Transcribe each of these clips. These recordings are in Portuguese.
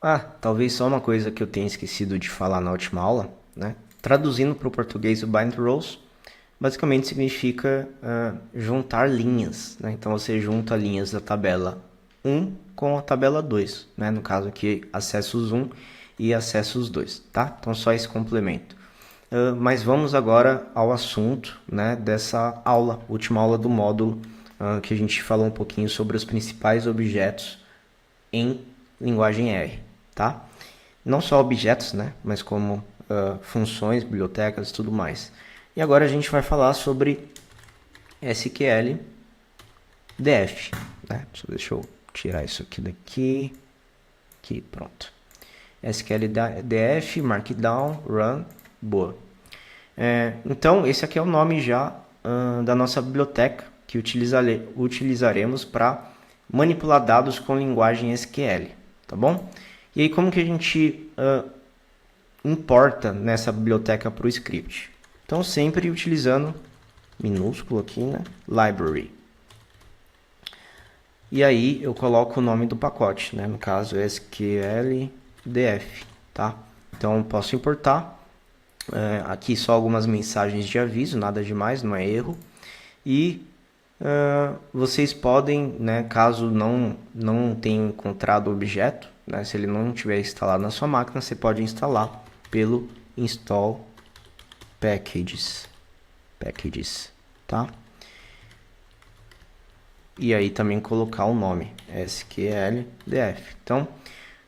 Ah, talvez só uma coisa que eu tenha esquecido de falar na última aula, né? Traduzindo para o português, o bind rows basicamente significa juntar linhas, né? Então você junta linhas da tabela 1 com a tabela 2, né? No caso aqui, acessos 1 e acessos 2, tá? Então só esse complemento. Mas vamos agora ao assunto, né, dessa aula, última aula do módulo, que a gente falou um pouquinho sobre os principais objetos em linguagem R, tá? Não só objetos, né, mas como funções, bibliotecas e tudo mais. E agora a gente vai falar sobre SQL DF, né? Deixa eu tirar isso aqui daqui, aqui, pronto. SQL DF, Markdown, Run, boa. Então, esse aqui é o nome já da nossa biblioteca que utilizaremos para manipular dados com linguagem SQL, tá bom? E aí, como que a gente importa nessa biblioteca para o script? Então, sempre utilizando minúsculo aqui, né? Library. E aí, eu coloco o nome do pacote, né? No caso, SQLDF, tá? Então, posso importar. Aqui só algumas mensagens de aviso, nada demais, não é erro. E vocês podem, né, caso não tenham encontrado o objeto, né, se ele não tiver instalado na sua máquina, você pode instalar pelo install packages, tá? E aí também colocar o nome SQLDF. Então,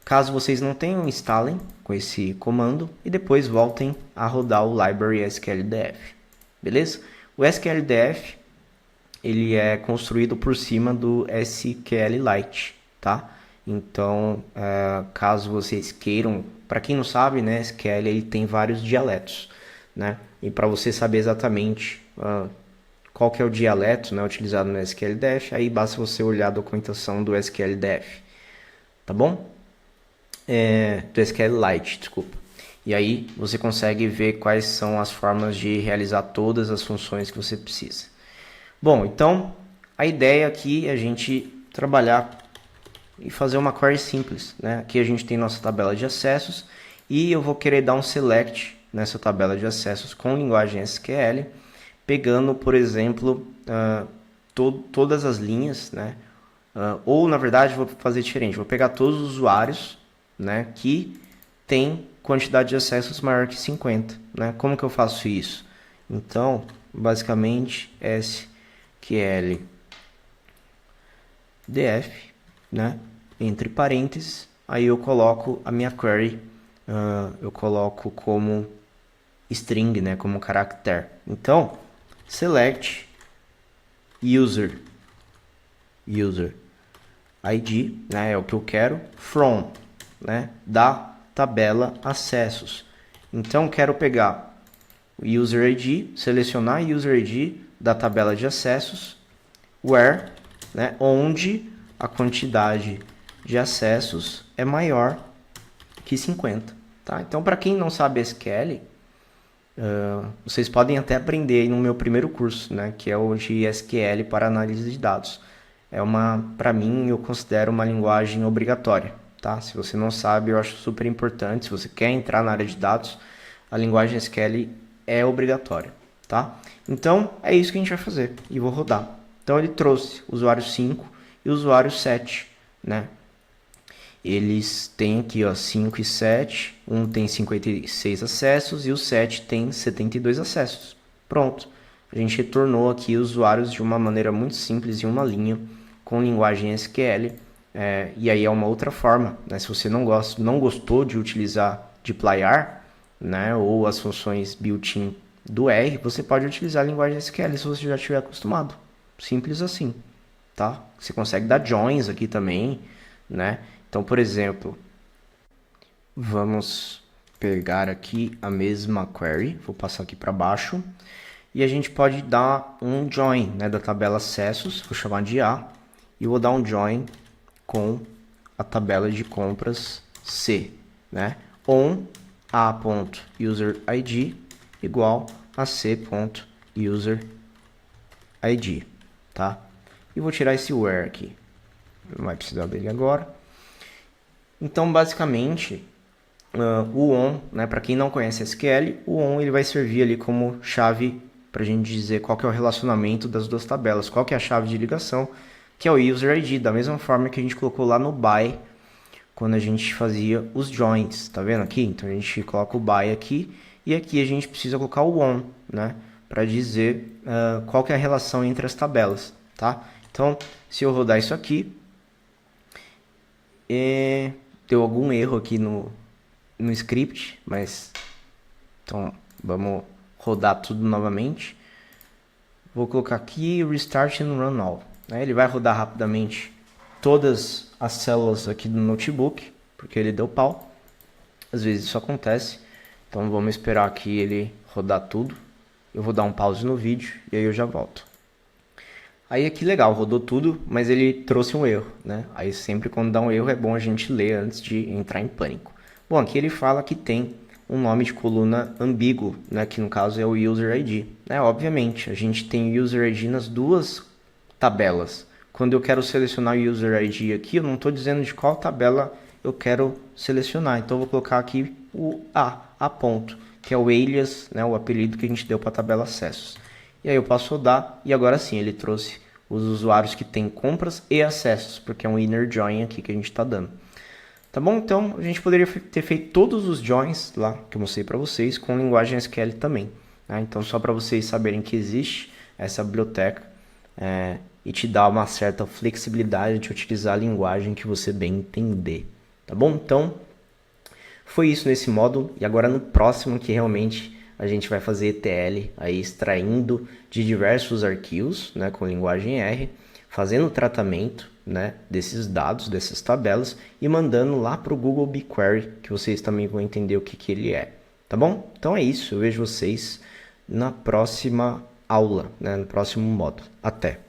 caso vocês não tenham, instalem com esse comando e depois voltem a rodar o library SQLDF, beleza? O SQLDF ele é construído por cima do SQLite, tá? Então, caso vocês queiram, para quem não sabe, né, SQL ele tem vários dialetos, né? E para você saber exatamente qual que é o dialeto, né, utilizado no SQLDF, aí basta você olhar a documentação do SQLDF, tá bom? Do SQLite, desculpa. E aí você consegue ver quais são as formas de realizar todas as funções que você precisa. Bom, então a ideia aqui é a gente trabalhar e fazer uma query simples, né? Aqui a gente tem nossa tabela de acessos e eu vou querer dar um select nessa tabela de acessos com linguagem SQL, pegando, por exemplo, todas as linhas, né? Ou na verdade vou fazer diferente, vou pegar todos os usuários, né, que tem quantidade de acessos maior que 50, né? Como que eu faço isso? Então, basicamente, SQL df, né, entre parênteses, aí eu coloco a minha query, eu coloco como string, né, como caractere. Então, select user id, né, é o que eu quero, from, né, da tabela acessos. Então, quero pegar o user id, selecionar user id da tabela de acessos, where, né, onde a quantidade de acessos é maior que 50. Tá? Então, para quem não sabe SQL, vocês podem até aprender aí no meu primeiro curso, né, que é o de SQL para análise de dados. Para mim, eu considero uma linguagem obrigatória. Tá? Se você não sabe, eu acho super importante. Se você quer entrar na área de dados, a linguagem SQL é obrigatória. Tá? Então, é isso que a gente vai fazer. E vou rodar. Então, ele trouxe o usuário 5 e o usuário 7. Né? Eles têm aqui ó, 5 e 7. Um tem 56 acessos e o 7 tem 72 acessos. Pronto. A gente retornou aqui usuários de uma maneira muito simples em uma linha com linguagem SQL. E aí é uma outra forma, né? Se você não gostou de utilizar dplyr, né, ou as funções built-in do R, você pode utilizar a linguagem SQL se você já estiver acostumado. Simples assim, tá? Você consegue dar joins aqui também, né? Então, por exemplo, vamos pegar aqui a mesma query, vou passar aqui para baixo, e a gente pode dar um join, né, da tabela acessos, vou chamar de A, e vou dar um join com a tabela de compras C, né? On a.userid igual a c.userid, tá? E vou tirar esse where aqui, não vai precisar dele agora. Então, basicamente, o on, né, para quem não conhece SQL, o on ele vai servir ali como chave para a gente dizer qual que é o relacionamento das duas tabelas, qual que é a chave de ligação, que é o user ID, da mesma forma que a gente colocou lá no by, quando a gente fazia os joins, tá vendo aqui? Então a gente coloca o by aqui, e aqui a gente precisa colocar o on, né, para dizer qual que é a relação entre as tabelas, tá? Então, se eu rodar isso aqui, deu algum erro aqui no script, mas então vamos rodar tudo novamente. Vou colocar aqui Restart and Run All, né? Ele vai rodar rapidamente todas as células aqui do notebook, porque ele deu pau. Às vezes isso acontece, então vamos esperar aqui ele rodar tudo. Eu vou dar um pause no vídeo e aí eu já volto. Aí aqui legal, rodou tudo, mas ele trouxe um erro, né? Aí sempre quando dá um erro é bom a gente ler antes de entrar em pânico. Bom, aqui ele fala que tem um nome de coluna ambíguo, né? Que no caso é o user ID. Né? Obviamente, a gente tem o user ID nas duas tabelas. Quando eu quero selecionar o user ID aqui, eu não estou dizendo de qual tabela eu quero selecionar. Então eu vou colocar aqui o A ponto, que é o alias, né? O apelido que a gente deu para a tabela acessos. E aí eu posso rodar e agora sim ele trouxe os usuários que têm compras e acessos, porque é um inner join aqui que a gente está dando. Tá bom? Então a gente poderia ter feito todos os joins lá que eu mostrei para vocês com linguagem SQL também. Tá? Então só para vocês saberem que existe essa biblioteca e te dá uma certa flexibilidade de utilizar a linguagem que você bem entender. Tá bom? Então foi isso nesse módulo e agora no próximo que realmente a gente vai fazer ETL aí extraindo de diversos arquivos, né, com linguagem R, fazendo o tratamento, né, desses dados, dessas tabelas e mandando lá para o Google BigQuery, que vocês também vão entender o que ele é. Tá bom? Então é isso, eu vejo vocês na próxima aula, né, no próximo módulo. Até!